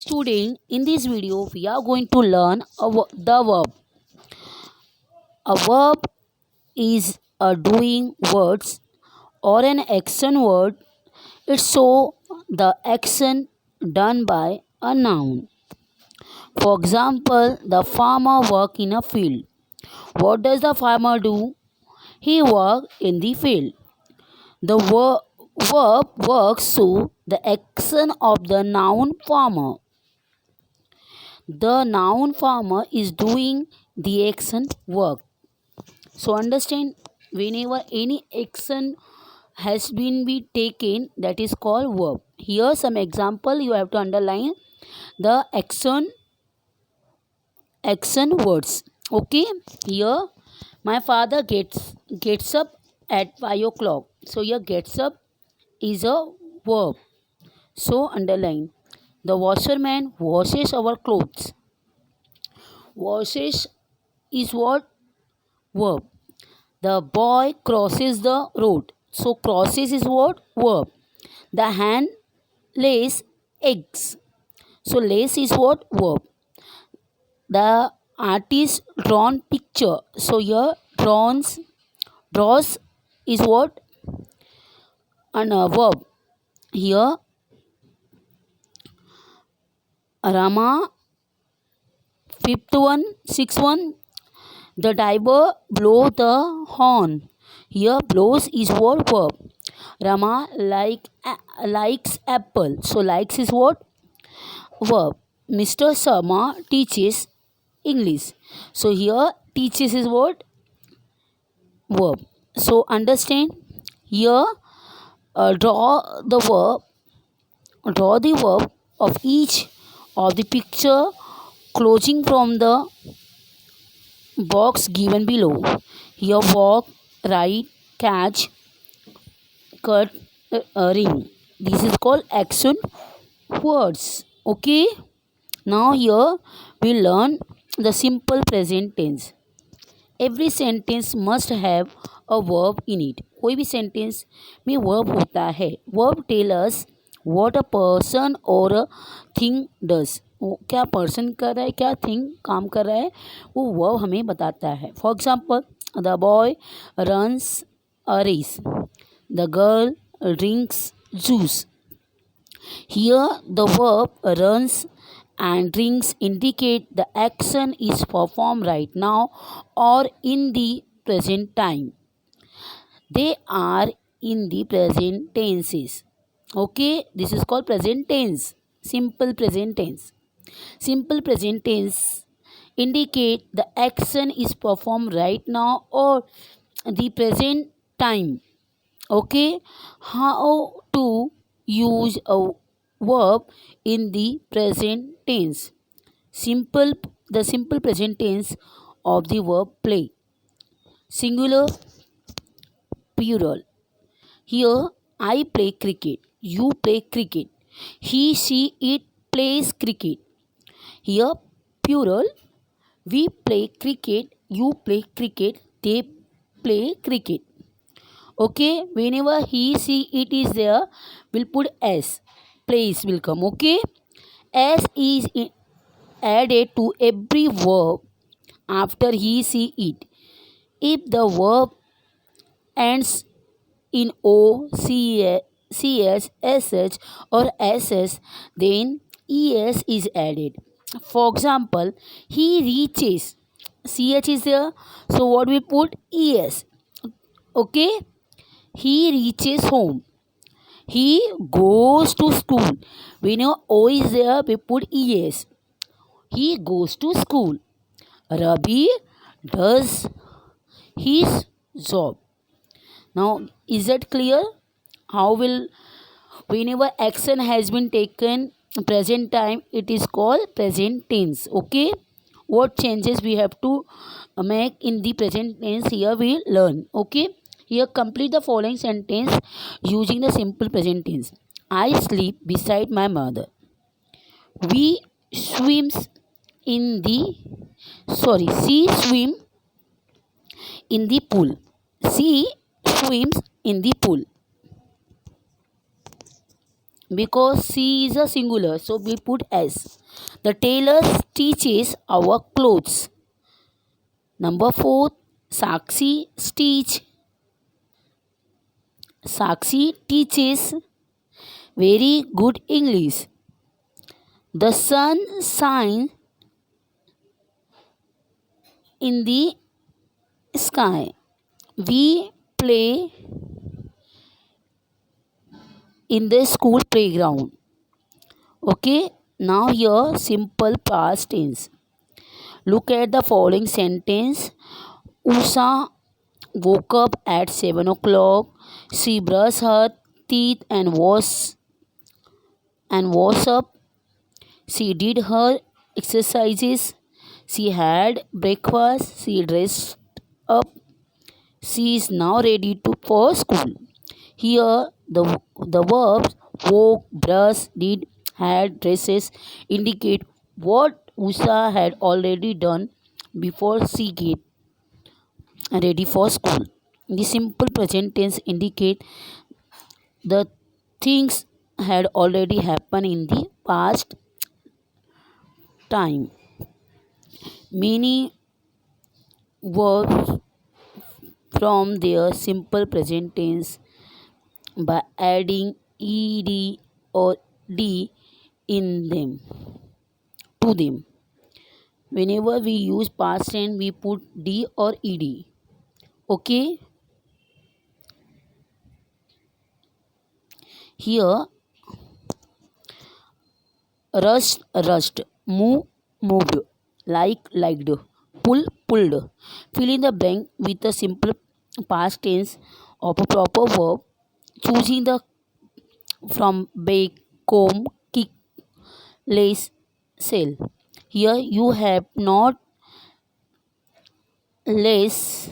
Today, in this video, we are going to learn the verb. A verb is a doing words or an action word. It's so the action done by a noun. For example, the farmer work in a field. What does the farmer do? He work in the field. The verb works so the action of the noun farmer. The noun farmer is doing the action work. So understand, whenever any action has been be taken, that is called verb. Here some example you have to underline the action words. Okay, here my father gets up at 5 o'clock. So here gets up is a verb. So underline the washerman washes our clothes. Washes is what? Verb. The boy crosses the road. So crosses is what? Verb. The hen lays eggs. So lays is what? Verb. The artist drawn picture. So here draws is what? An verb. Here Rama fifth one, sixth one. The driver blow the horn. Here blows is what? Verb. Rama likes apple. So likes is what? Verb. Mr. Sharma teaches English. So here teaches is what? Verb. So understand here draw the verb of each of the picture closing from the box given below. Here walk, ride, catch, cut, ring. This is called action words. Okay. Now here we learn the simple present tense. Every sentence must have a verb in it. कोई भी sentence में verb होता है. Verb tell us what a person or a thing does. क्या person कर रहा है, क्या थिंग काम कर रहा है, वो वर्ब हमें बताता है. For example the boy runs a race. The girl drinks juice. Here the verb runs and drinks indicate the action is performed right now or in the present time. They are in the present tenses. Okay, this is called present tense. Simple present tense. Simple present tense indicate the action is performed right now or the present time. Okay, how to use a verb in the present tense. The simple present tense of the verb play. Singular, plural. Here I play cricket, you play cricket, he she it plays cricket. Here plural, we play cricket, you play cricket, they play cricket. Okay, whenever he she it is there, we'll put s. Place will come. Okay, s is added to every verb after he she it. If the verb ends in o, cs, sh or ss, then es is added. For example, he reaches, ch is there, so what we put? Es. Okay, he reaches home. He goes to school. We know O is there, we put ES. He goes to school. Rabi does his job. Now, is that clear? How will, whenever action has been taken present time, it is called present tense. Okay, what changes we have to make in the present tense, here we learn. Okay, here complete the following sentence using the simple present tense. I sleep beside my mother. We swims in the she swim in the pool. She swims in the pool. because she is a singular, so we put S. The tailor stitches our clothes. Number 4, Sakshi stitch. Sakshi teaches very good English. The sun shines in the sky. We play in the school playground. Okay, now here simple past tense. Look at the following sentence. Usha woke up at 7 o'clock. She brushed her teeth and washed up. She did her exercises. She had breakfast. She dressed up. She is now ready for school. Here, the verbs woke, brush, did, had, dresses indicate what Usha had already done before she get ready for school. The simple present tense indicate the things had already happened in the past time. Many verbs from their simple present tense by adding ed or d in them to them. Whenever we use past tense, we put d or ed. Okay, here rushed, moved, liked, pulled. Fill in the blank with a simple past tense of a proper verb, choosing the from bake, comb, kick, lace, sell. Here you have not lace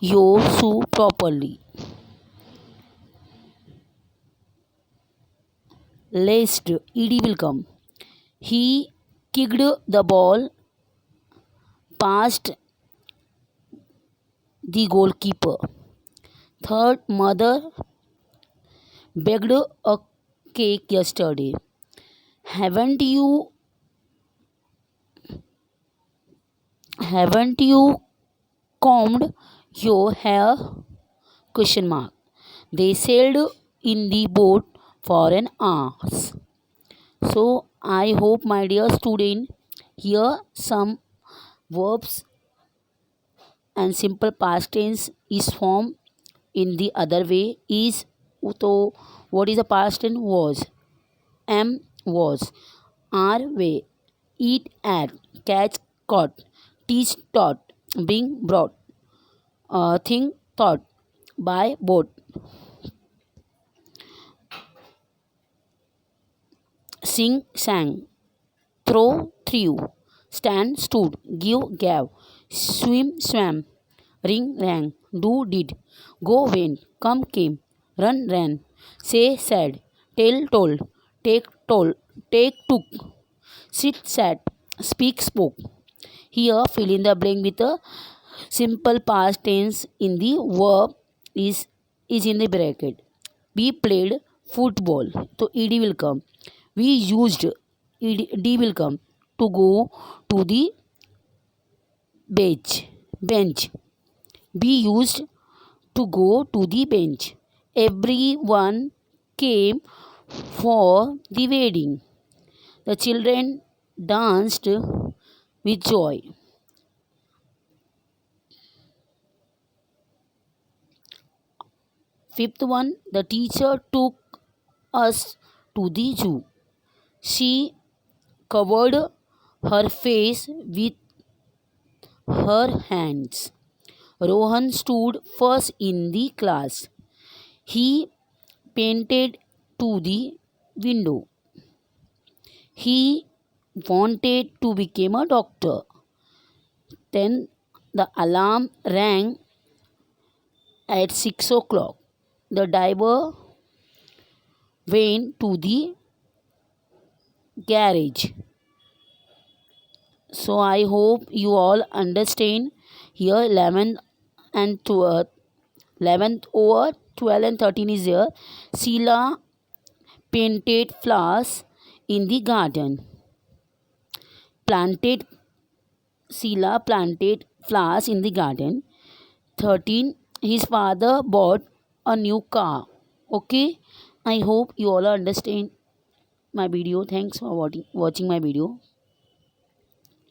your shoe properly. Laced, ed will come. He kicked the ball past the goalkeeper. Third, mother baked a cake yesterday. Haven't you haven't you combed your hair? Question mark. They sailed in the boat for an hour. So I hope my dear student here some verbs and simple past tense is formed in the other way is so what is the past tense was are way eat at catch caught teach taught bring brought think thought buy bought sing sang throw threw stand stood give gave swim swam ring rang do did go went come came run ran say said tell told take take took sit sat speak spoke. Here fill in the blank with a simple past tense in the verb is in the bracket. We played football, so ed will come. We used d will come to go to the bench. We used to go to the bench. Everyone came for the wedding. The children danced with joy. Fifth one, the teacher took us to the zoo. She covered her face with her hands. Rohan stood first in the class. He painted to the window. He wanted to become a doctor. Then the alarm rang at 6 o'clock. The driver went to the garage. So I hope you all understand here 11th and 12th, 11th over 12 and 13 is here. Sheila painted flowers in the garden. Planted Sila planted flowers in the garden. 13. His father bought a new car. Okay, I hope you all understand my video. Thanks for watching my video.